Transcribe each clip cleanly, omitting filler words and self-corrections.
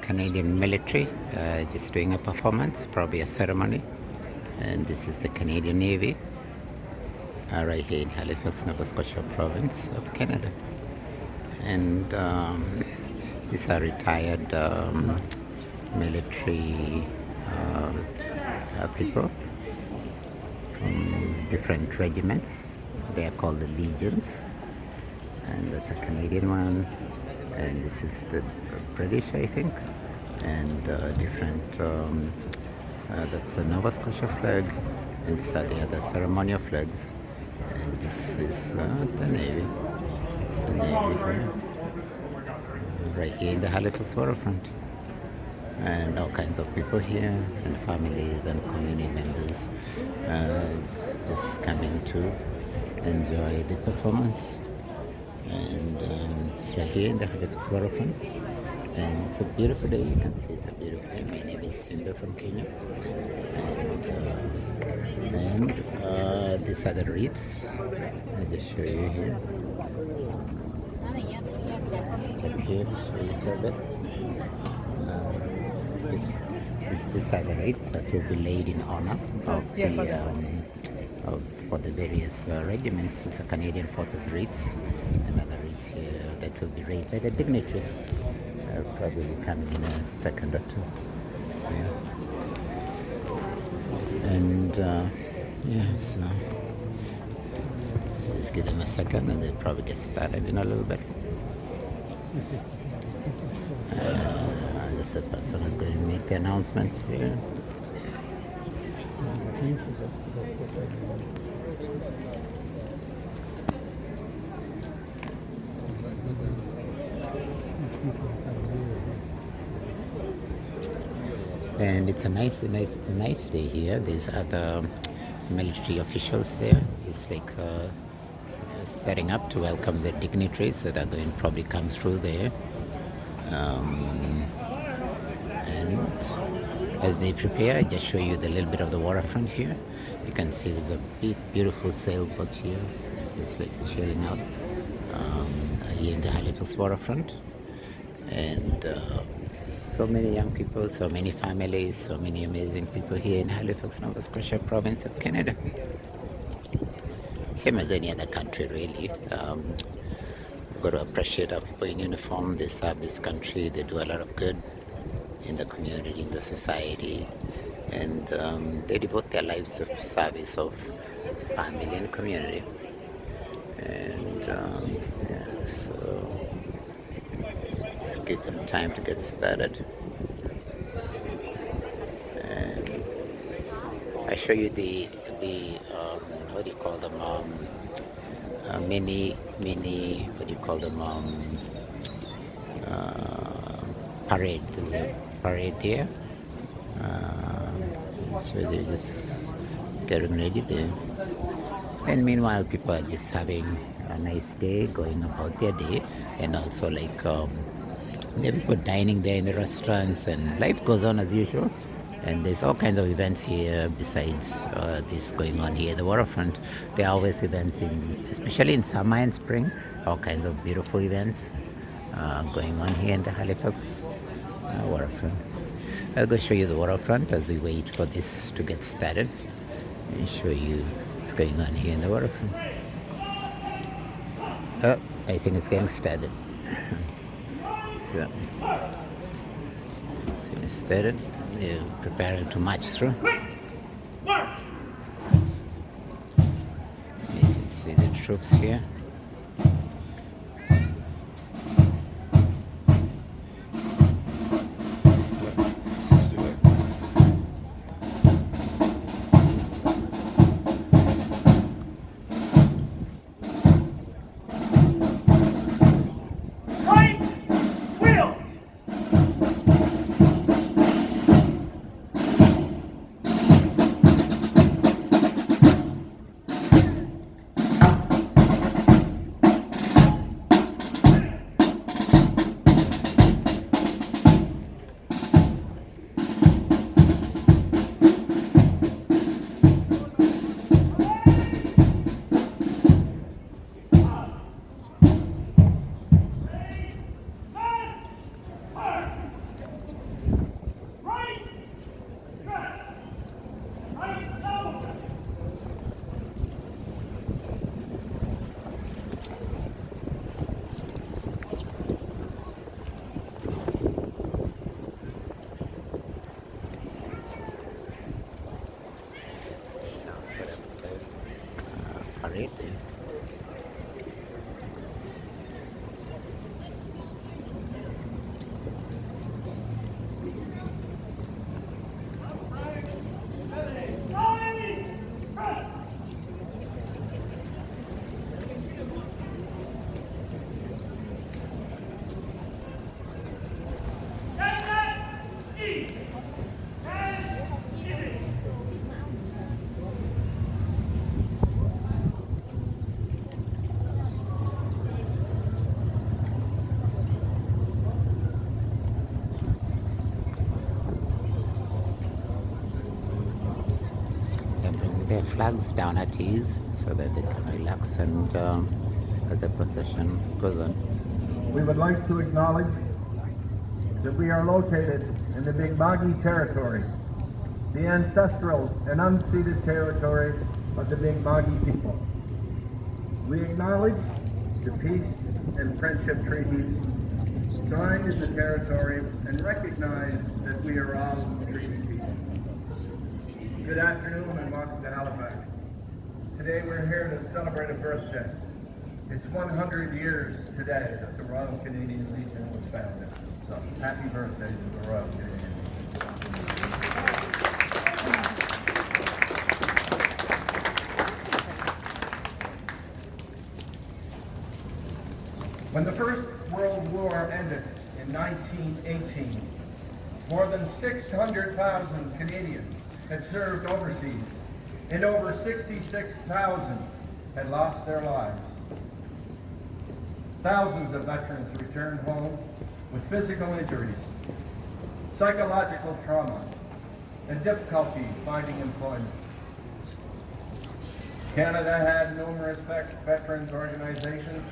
Canadian military just doing a performance, probably a ceremony. And this is the Canadian Navy right here in Halifax, Nova Scotia province of Canada. And these are retired military people from different regiments. They are called the Legions. And that's a Canadian one. And this is the British, I think. And different, that's the Nova Scotia flag. And these are the other ceremonial flags. And this is the Navy. It's the Navy here. Right here in the Halifax waterfront. And all kinds of people here, and families and community members just coming to enjoy the performance. And it's right here in the Halifax waterfront. And it's a beautiful day. You can see it's a beautiful day. My name is Simba from Kenya. And these are the wreaths. I'll just show you here. Step here to show you a bit. These are the wreaths that will be laid in honor of the for the various regiments. These are Canadian Forces wreaths, and other wreaths here that will be laid by the dignitaries. Probably coming in a second or two. So, yeah. And so just give them a second, and they'll probably get started in a little bit. There's a person who's going to make the announcements here. And it's a nice day here. These are the military officials there, just like setting up to welcome the dignitaries that are going to probably come through there. And as they prepare, I just show you the little bit of the waterfront here. You can see there's a big, beautiful sailboat here. It's just like chilling out here in the Halifax waterfront. And so many young people, so many families, so many amazing people here in Halifax, Nova Scotia province of Canada. Same as any other country, really. We've got to appreciate our people in uniform. They serve this country. They do a lot of good in the community, in the society. And they devote their lives to service of family and community. And so let's give them time to get started. And I show you the what do you call them? Mini, what do you call them? Parade. There's a parade here. So they're just getting ready there. And meanwhile, people are just having a nice day, going about their day, and also like there are people dining there in the restaurants, and life goes on as usual. And there's all kinds of events here besides this going on here at the waterfront. There are always events, especially in summer and spring, all kinds of beautiful events going on here in the Halifax waterfront. I'll go show you the waterfront as we wait for this to get started and show you what's going on here in the waterfront. Oh, I think it's getting started. So, getting started. They're preparing to march through. You can see the troops here. their flags down at ease so that they can relax and as the procession goes on. We would like to acknowledge that we are located in the Mi'kmaq territory, the ancestral and unceded territory of the Mi'kmaq people. We acknowledge the peace and friendship treaties signed in the territory and recognize that we are all treaty people. Good afternoon and welcome to Halifax. Today we're here to celebrate a birthday. It's 100 years today that the Royal Canadian Legion was founded. So happy birthday to the Royal Canadian Legion. When the First World War ended in 1918, more than 600,000 Canadians had served overseas, and over 66,000 had lost their lives. Thousands of veterans returned home with physical injuries, psychological trauma, and difficulty finding employment. Canada had numerous veterans organizations,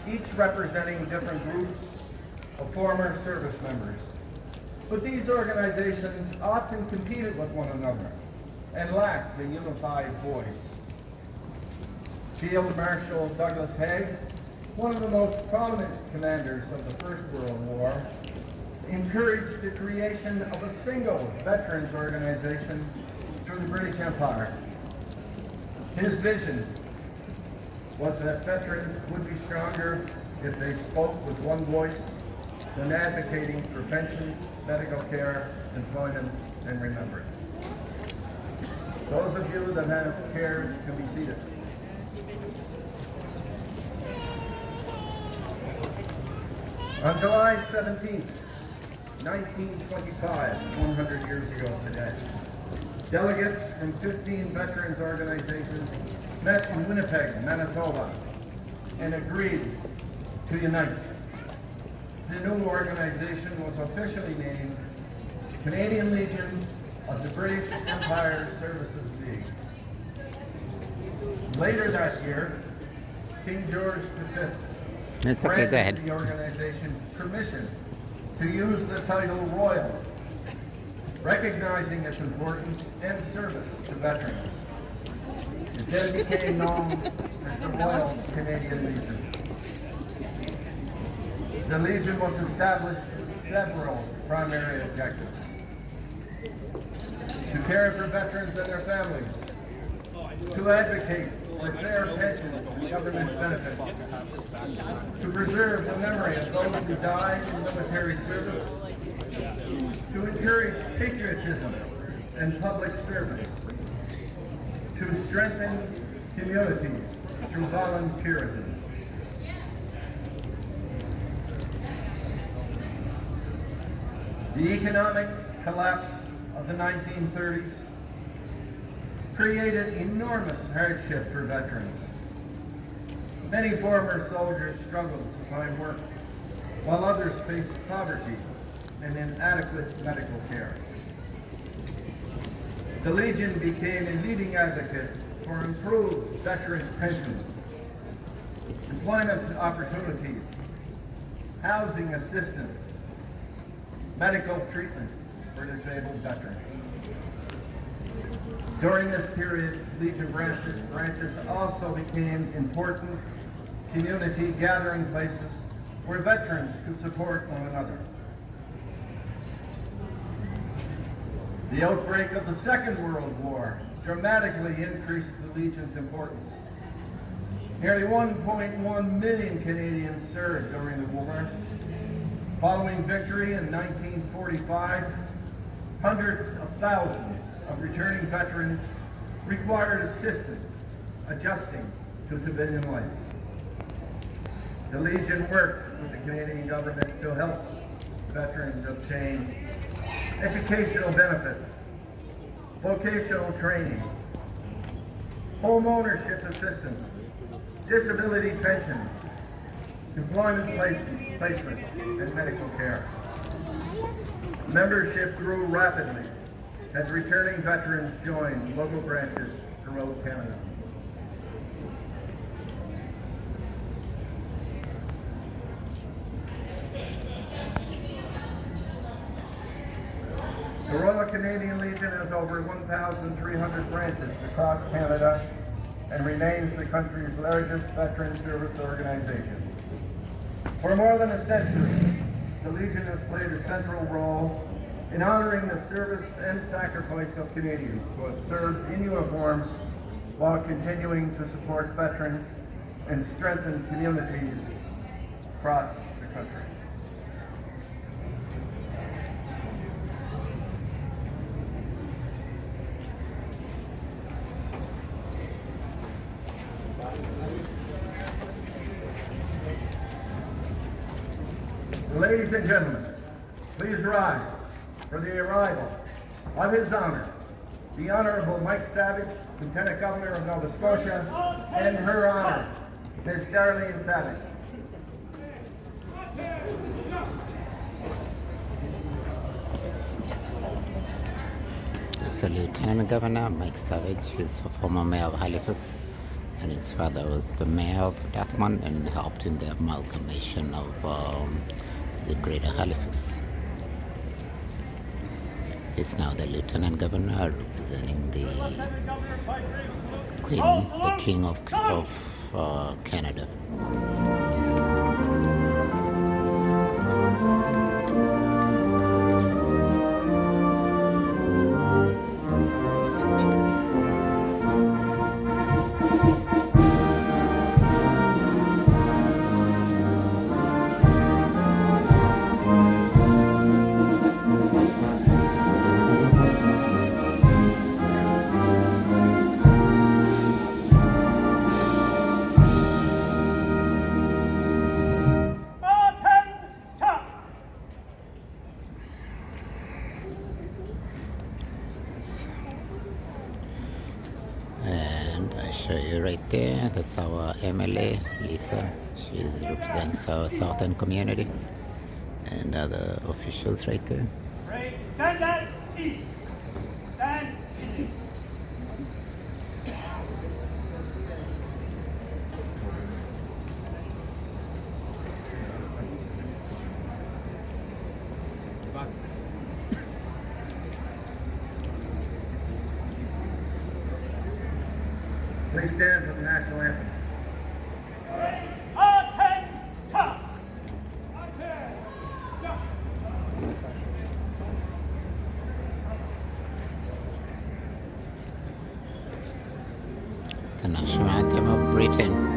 each representing different groups of former service members. But these organizations often competed with one another and lacked a unified voice. Field Marshal Douglas Haig, one of the most prominent commanders of the First World War, encouraged the creation of a single veterans organization through the British Empire. His vision was that veterans would be stronger if they spoke with one voice than advocating for pensions, medical care, employment, and remembrance. Those of you that have chairs can be seated. On July 17th, 1925, 100 years ago today, delegates from 15 veterans organizations met in Winnipeg, Manitoba, and agreed to unite. The new organization was officially named Canadian Legion of the British Empire Services League. Later that year, King George V granted the organization permission to use the title Royal, recognizing its importance and service to veterans. It then became known as the Royal Canadian Legion. The Legion was established with several primary objectives: to care for veterans and their families, to advocate for fair pensions and government benefits, to preserve the memory of those who died in military service, to encourage patriotism and public service, to strengthen communities through volunteerism. The economic collapse of the 1930s created enormous hardship for veterans. Many former soldiers struggled to find work, while others faced poverty and inadequate medical care. The Legion became a leading advocate for improved veterans' pensions, employment opportunities, housing assistance, medical treatment for disabled veterans. During this period, Legion branches also became important community gathering places where veterans could support one another. The outbreak of the Second World War dramatically increased the Legion's importance. Nearly 1.1 million Canadians served during the war. Following victory in 1945, hundreds of thousands of returning veterans required assistance adjusting to civilian life. The Legion worked with the Canadian government to help veterans obtain educational benefits, vocational training, home ownership assistance, disability pensions, employment placement, and medical care. Membership grew rapidly as returning veterans joined local branches throughout Canada. The Royal Canadian Legion has over 1,300 branches across Canada and remains the country's largest veteran service organization. For more than a century, the Legion has played a central role in honoring the service and sacrifice of Canadians who have served in uniform while continuing to support veterans and strengthen communities across the country. Ladies and gentlemen, please rise for the arrival of His Honor, the Honorable Mike Savage, Lieutenant Governor of Nova Scotia, and Her Honor, Ms. Darlene Savage. It's the Lieutenant Governor Mike Savage. He's the former mayor of Halifax, and his father was the mayor of Dartmouth and helped in the amalgamation of the Greater Halifax. He's now the Lieutenant Governor representing the Queen, the King of Canada. And I show you right there, that's our MLA, Lisa. She represents our southern community, and other officials right there. Stand at ease. Stand easy. Please stand for the national anthem. It's the national anthem of Britain.